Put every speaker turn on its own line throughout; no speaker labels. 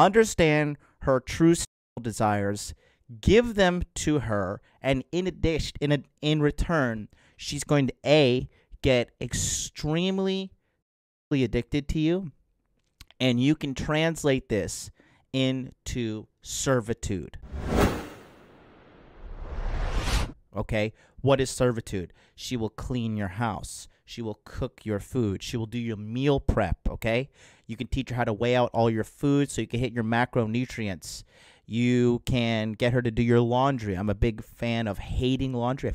understand her true desires, give them to her, and in return, she's going to get extremely addicted to you, and you can translate this into servitude. Okay, what is servitude? She will clean your house. She will cook your food. She will do your meal prep, okay? You can teach her how to weigh out all your food so you can hit your macronutrients. You can get her to do your laundry. I'm a big fan of hating laundry. I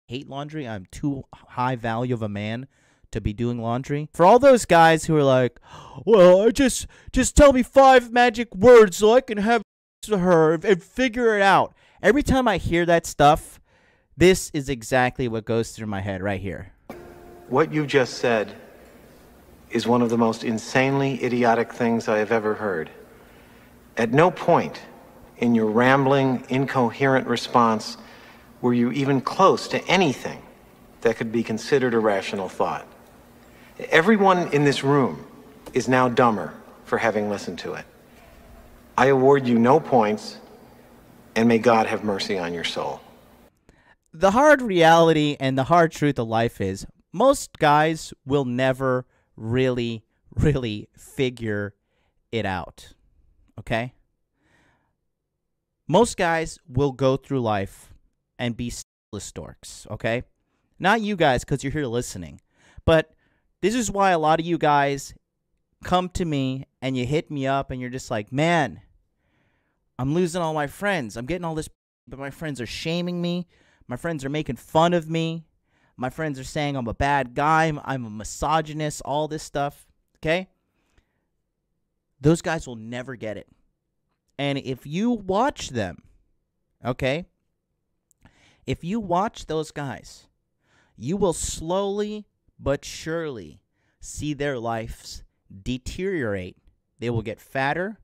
hate laundry. I'm too high value of a man to be doing laundry. For all those guys who are like, well, just tell me 5 magic words so I can have to her and figure it out. Every time I hear that stuff, this is exactly what goes through my head right here.
What you just said is one of the most insanely idiotic things I have ever heard. At no point in your rambling, incoherent response were you even close to anything that could be considered a rational thought. Everyone in this room is now dumber for having listened to it. I award you no points, and may God have mercy on your soul.
The hard reality and the hard truth of life is most guys will never really figure it out, okay? Most guys will go through life and be dorks, okay? Not you guys, because you're here listening. But this is why a lot of you guys come to me and you hit me up and you're just like, man, I'm losing all my friends. I'm getting all this, but my friends are shaming me. My friends are making fun of me. My friends are saying I'm a bad guy. I'm a misogynist, all this stuff, okay? Those guys will never get it. And if you watch them, okay, if you watch those guys, you will slowly but surely see their lives deteriorate. They will get fatter.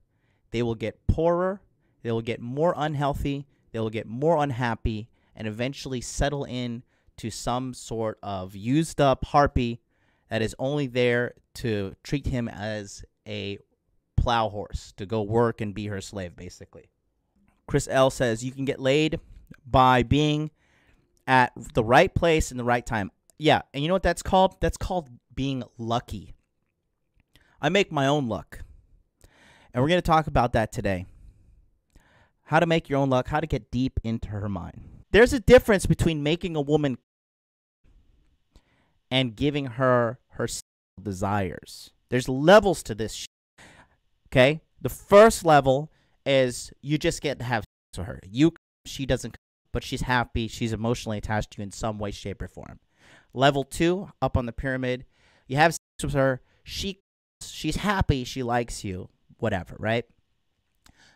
They will get poorer. They will get more unhealthy. They will get more unhappy and eventually settle in to some sort of used up harpy that is only there to treat him as a plow horse, to go work and be her slave, basically. Chris L. says, you can get laid by being at the right place in the right time. Yeah, and you know what that's called? That's called being lucky. I make my own luck. And we're going to talk about that today. How to make your own luck, how to get deep into her mind. There's a difference between making a woman and giving her her desires. There's levels to this, okay? The first level is you just get to have sex with her. She doesn't, but she's happy. She's emotionally attached to you in some way, shape, or form. Level 2, up on the pyramid, you have sex with her. She's happy. She likes you, whatever, right?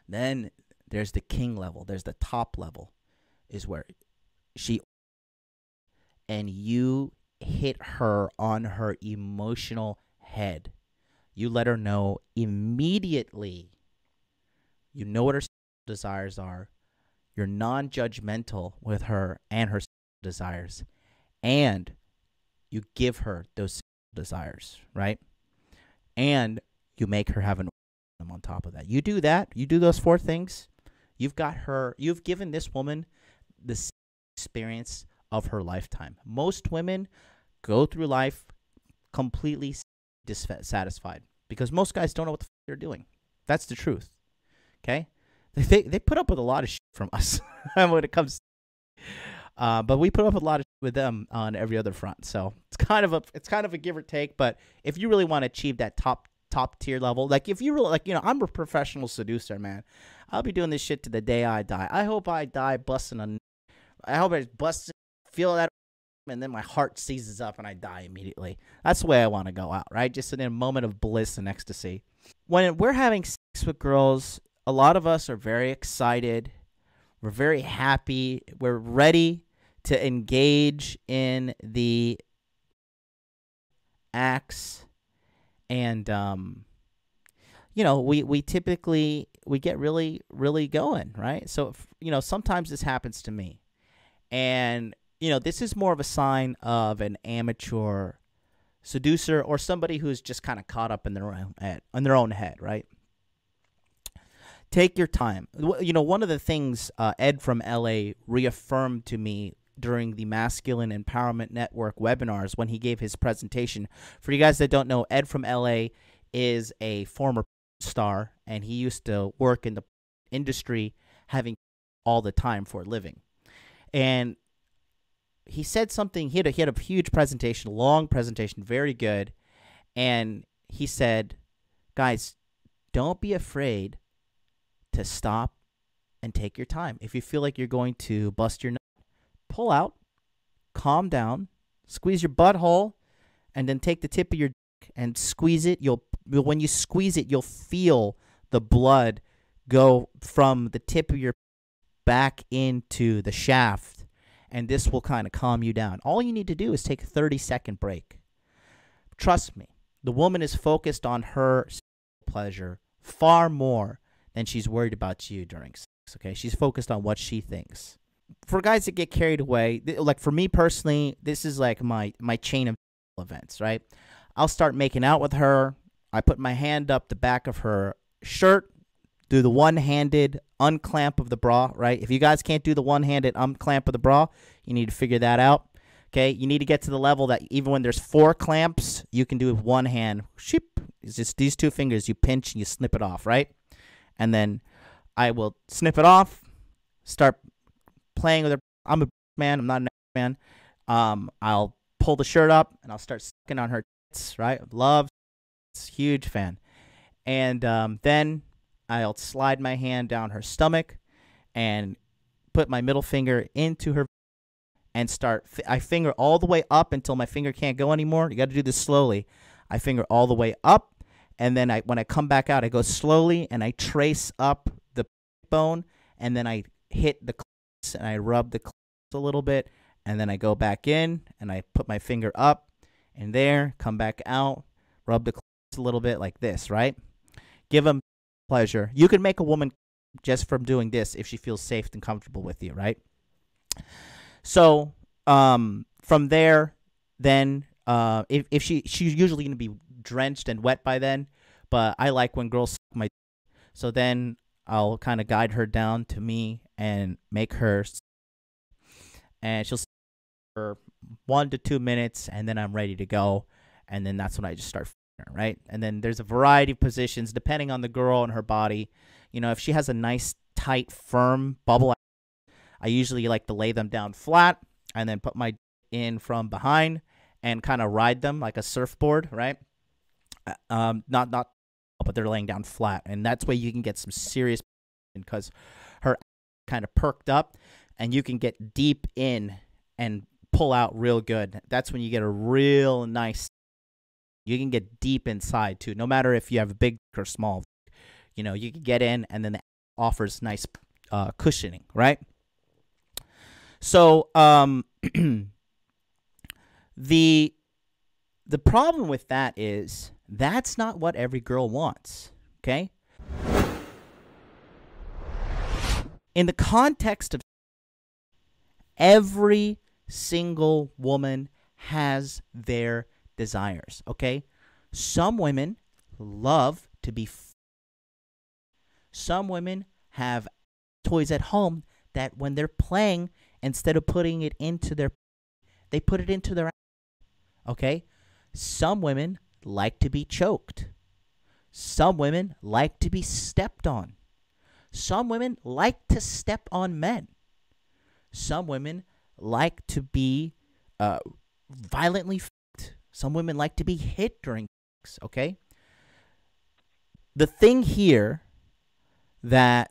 Then there's the king level. There's the top level, is where and you hit her on her emotional head. You let her know immediately. You know what her desires are. You're non-judgmental with her and her desires. And you give her those desires, right? And you make her have an orgasm on top of that. You do that. You do those 4 things. You've given this woman the experience of her lifetime. Most women go through life completely dissatisfied because most guys don't know what the fuck they're doing. That's the truth. Okay? They put up with a lot of shit from us when it comes but we put up with a lot of shit with them on every other front. So it's kind of a give or take, but if you really want to achieve that top tier level, like if you really I'm a professional seducer, man. I'll be doing this shit to the day I die. I hope I die busting I hope I bust, feel that, and then my heart seizes up and I die immediately. That's the way I want to go out, right? Just in a moment of bliss and ecstasy. When we're having sex with girls, a lot of us are very excited. We're very happy. We're ready to engage in the acts. And, we typically, we get really going, right? So, sometimes this happens to me. And, this is more of a sign of an amateur seducer or somebody who's just kind of caught up in their own head, right? Take your time. You know, one of the things Ed from LA reaffirmed to me during the Masculine Empowerment Network webinars when he gave his presentation. For you guys that don't know, Ed from LA is a former star, and he used to work in the industry having all the time for a living. And he said something, he had a huge presentation, long presentation, very good. And he said, guys, don't be afraid to stop and take your time. If you feel like you're going to bust your nut, pull out, calm down, squeeze your butthole, and then take the tip of your dick and squeeze it. When you squeeze it, you'll feel the blood go from the tip of your back into the shaft, and this will kind of calm you down. All you need to do is take a 30-second break. Trust me, the woman is focused on her pleasure far more than she's worried about you during sex, okay? She's focused on what she thinks. For guys that get carried away, like for me personally, this is like my chain of events, right? I'll start making out with her. I put my hand up the back of her shirt, do the one-handed unclamp of the bra, right? If you guys can't do the one-handed unclamp of the bra, you need to figure that out, okay? You need to get to the level that even when there's 4 clamps, you can do it with one hand. Sheep. It's just these 2 fingers. You pinch and you snip it off, right? And then I will snip it off, start playing with her. I'm a man. I'm not an man. I'll pull the shirt up, and I'll start sucking on her tits, right? Love. It's a huge fan. And then I'll slide my hand down her stomach and put my middle finger into her and start. I finger all the way up until my finger can't go anymore. You got to do this slowly. I finger all the way up, and then when I come back out, I go slowly and I trace up the bone, and then I hit the clits and I rub the clits a little bit, and then I go back in and I put my finger up and there, come back out, rub the clits a little bit like this, right? Give them pleasure. You can make a woman just from doing this if she feels safe and comfortable with you, right? So from there, then if she's usually going to be drenched and wet by then, but I like when girls suck my. So then I'll kind of guide her down to me and make her, and she'll for 1 to 2 minutes, and then I'm ready to go, and then that's when I just start. Right? And then there's a variety of positions depending on the girl and her body. You know, if she has a nice, tight, firm bubble, I usually like to lay them down flat and then put my in from behind and kind of ride them like a surfboard, right? Not, but they're laying down flat. And that's where you can get some serious because her kind of perked up and you can get deep in and pull out real good. That's when you get a real nice. You can get deep inside, too. No matter if you have a big or small, you know, you can get in, and then it offers nice cushioning, right? So the problem with that is that's not what every girl wants, okay? In the context of every single woman has their desires, okay? Some women love to be some women have toys at home that when they're playing, instead of putting it into their, they put it into their, okay? Some women like to be choked. Some women like to be stepped on. Some women like to step on men. Some women like to be violently. Some women like to be hit during sex, okay? The thing here that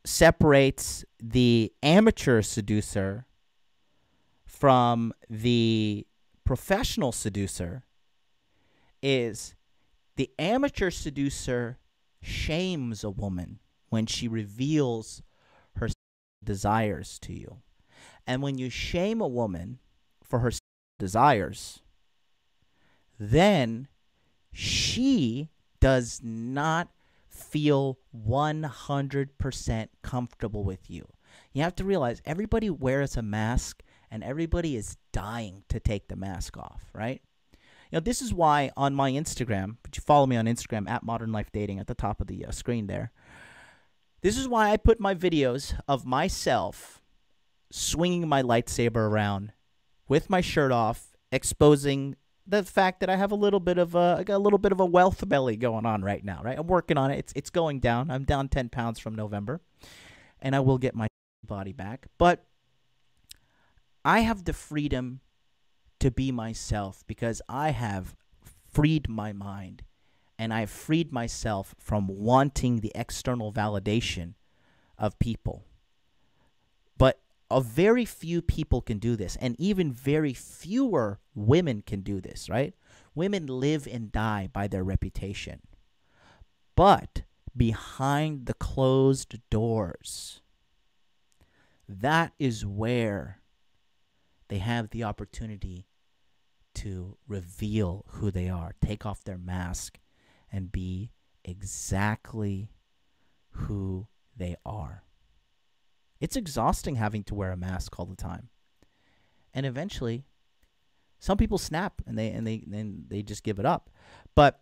separates the amateur seducer from the professional seducer is the amateur seducer shames a woman when she reveals her desires to you. And when you shame a woman for her desires, then she does not feel 100% comfortable with you. You have to realize everybody wears a mask and everybody is dying to take the mask off, right? You know, this is why on my Instagram, but you follow me on Instagram at Modern Life Dating at the top of the screen there. This is why I put my videos of myself swinging my lightsaber around with my shirt off, exposing the fact that I have I got a little bit of a wealth belly going on right now, right? I'm working on it. It's going down. I'm down 10 pounds from November, and I will get my body back. But I have the freedom to be myself because I have freed my mind, and I've freed myself from wanting the external validation of people. But a very few people can do this, and even very fewer women can do this, right? Women live and die by their reputation. But behind the closed doors, that is where they have the opportunity to reveal who they are, take off their mask, and be exactly who they are. It's exhausting having to wear a mask all the time. And eventually, some people snap and they just give it up. But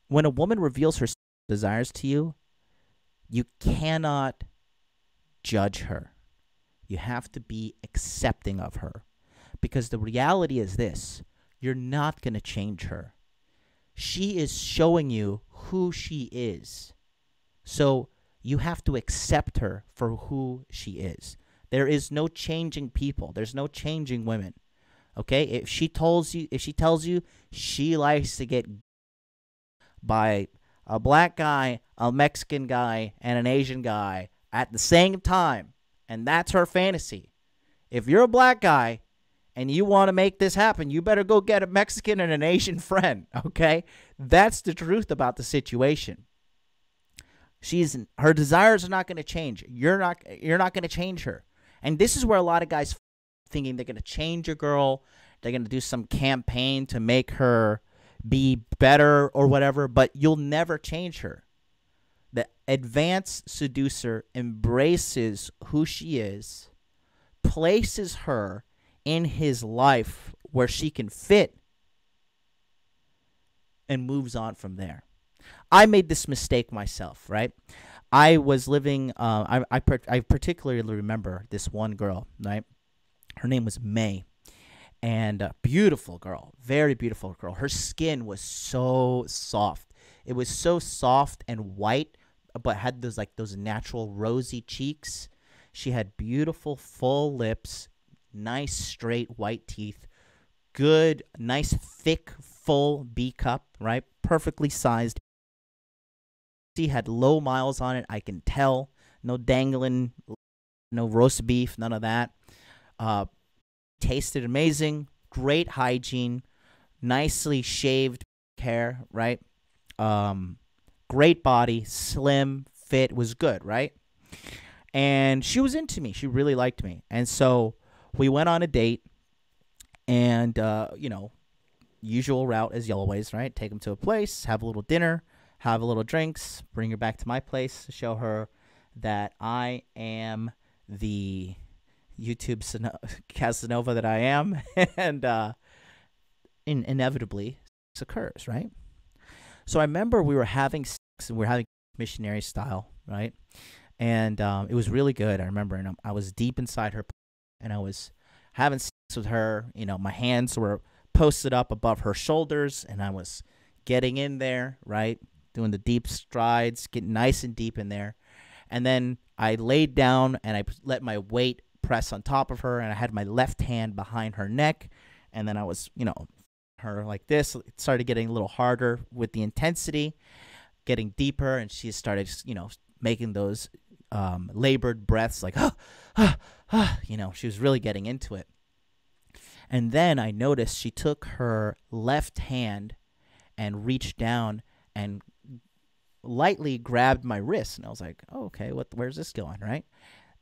when a woman reveals her desires to you, you cannot judge her. You have to be accepting of her. Because the reality is this: you're not going to change her. She is showing you who she is. So you have to accept her for who she is. There is no changing people. There's no changing women. Okay? If she tells you she likes to get by a black guy, a Mexican guy, and an Asian guy at the same time, and that's her fantasy. If you're a black guy and you want to make this happen, you better go get a Mexican and an Asian friend, okay? That's the truth about the situation. Her desires are not going to change. You're not going to change her. And this is where a lot of guys thinking they're going to change a girl, they're going to do some campaign to make her be better or whatever, but you'll never change her. The advanced seducer embraces who she is, places her in his life where she can fit, and moves on from there. I made this mistake myself, right? I was living, I particularly remember this one girl, right? Her name was May, and a beautiful girl, very beautiful girl. Her skin was so soft. It was so soft and white, but had those natural rosy cheeks. She had beautiful full lips, nice straight white teeth, good, nice thick full B cup, right? Perfectly sized. She had low miles on it, I can tell. No dangling, no roast beef, none of that. Tasted amazing, great hygiene, nicely shaved hair, right? Great body, slim, fit, was good, right? And she was into me. She really liked me. And so we went on a date, and, usual route as always, right? Take them to a place, have a little dinner, have a little drinks, bring her back to my place to show her that I am the YouTube Casanova that I am, and inevitably this occurs, right? So I remember we were having sex, and we were having missionary style, right? And it was really good. I remember, and I was deep inside her, and I was having sex with her. My hands were posted up above her shoulders, and I was getting in there, right? Doing the deep strides, getting nice and deep in there. And then I laid down, and I let my weight press on top of her, and I had my left hand behind her neck, and then I was, her like this. It started getting a little harder with the intensity, getting deeper, and she started, making those labored breaths, like, she was really getting into it. And then I noticed she took her left hand and reached down and lightly grabbed my wrist, and I was like, oh, okay, where's this going, right?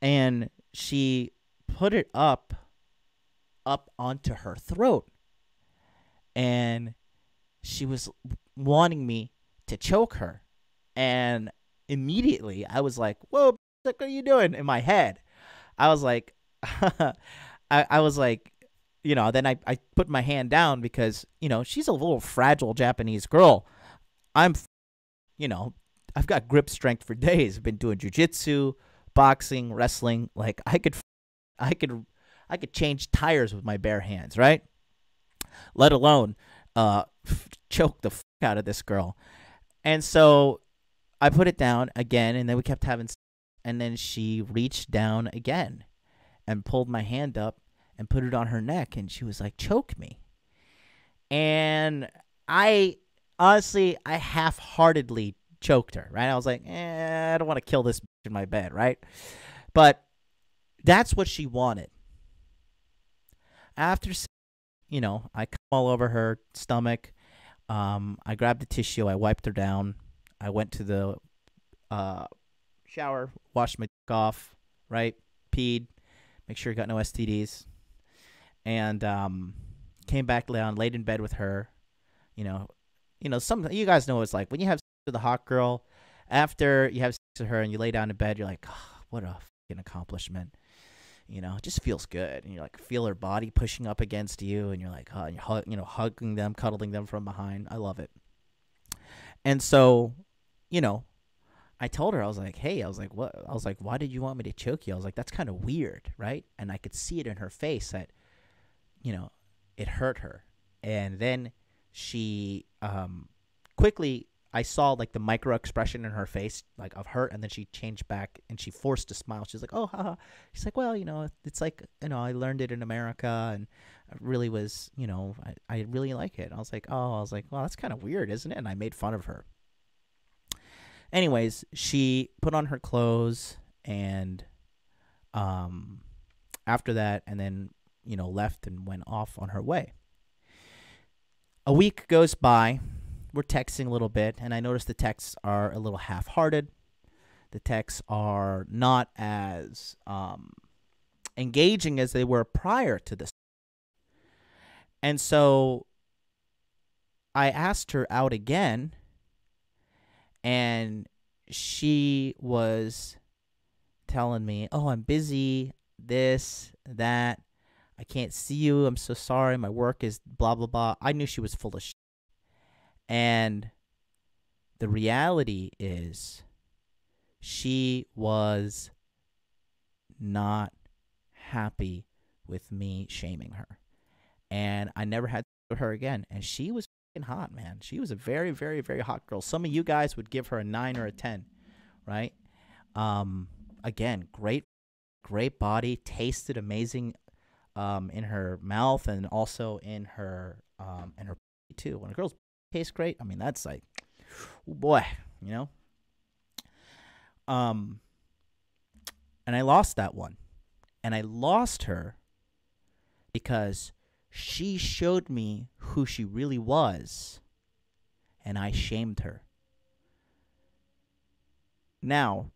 And she put it up onto her throat, and she was wanting me to choke her. And immediately I was like, whoa, what are you doing? In my head, I was like, I was like, then I put my hand down because, she's a little fragile Japanese girl. I'm, I've got grip strength for days. I've been doing jujitsu, boxing, wrestling. Like I could, I could change tires with my bare hands, right? Let alone choke the fuck out of this girl. And so I put it down again, and then we kept having, and then she reached down again and pulled my hand up and put it on her neck, and she was like, "Choke me." And I honestly, I half-heartedly choked her, right? I was like, I don't want to kill this bitch in my bed, right? But that's what she wanted. After, I come all over her stomach. I grabbed the tissue. I wiped her down. I went to the shower, washed my dick off, right? Peed, make sure you got no STDs, and came back down, laid in bed with her. Some you guys know what it's like when you have sex with a hot girl. After you have sex with her and you lay down in bed, you're like, oh, what a fucking accomplishment. It just feels good, and you like feel her body pushing up against you, and you're like, oh, and you're hugging them, cuddling them from behind. I love it. And so, I told her, I was like, hey, I was like, what? I was like, why did you want me to choke you? I was like, that's kind of weird, right? And I could see it in her face that, it hurt her. And then she quickly, I saw like the micro expression in her face, like of hurt, and then she changed back and she forced a smile. She's like, oh, haha. She's like, well, it's like, I learned it in America, and it really was, I really like it. I was like, well, that's kind of weird, isn't it? And I made fun of her. Anyways, she put on her clothes, and after that, and then, left and went off on her way. A week goes by. We're texting a little bit, and I notice the texts are a little half-hearted. The texts are not as engaging as they were prior to this. And so I asked her out again, and she was telling me, oh, I'm busy, this, that. I can't see you. I'm so sorry. My work is blah, blah, blah. I knew she was full of shit. And the reality is she was not happy with me shaming her. And I never had to with her again. And she was fucking hot, man. She was a very, very, very hot girl. Some of you guys would give her a 9 or a 10, right? Again, great body, tasted amazing in her mouth, and also in her too. When a girl's tastes great, I mean, that's like, oh boy, and I lost that one. And I lost her because she showed me who she really was, and I shamed her. Now,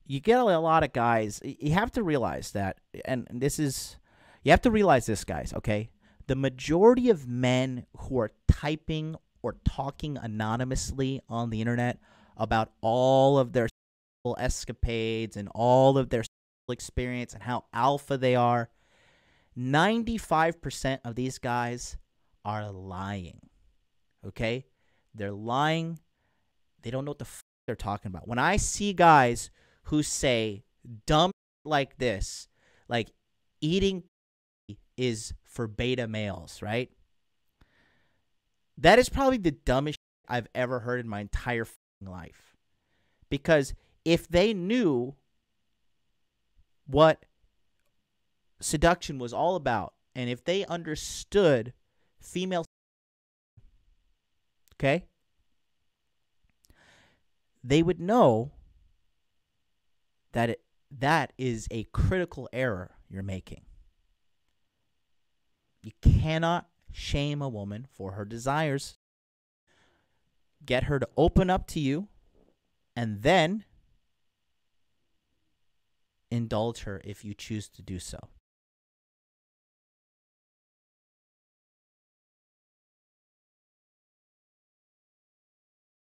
you get a lot of guys, you have to realize that, and you have to realize this, guys, okay? The majority of men who are typing or talking anonymously on the internet about all of their sexual escapades and all of their sexual experience and how alpha they are, 95% of these guys are lying, okay? They're lying. They don't know what the fuck they're talking about. When I see guys who say dumb like this, like eating is for beta males, right? That is probably the dumbest I've ever heard in my entire life. Because if they knew what seduction was all about, and if they understood female, okay, they would know that that is a critical error you're making. You cannot shame a woman for her desires. Get her to open up to you, and then indulge her if you choose to do so.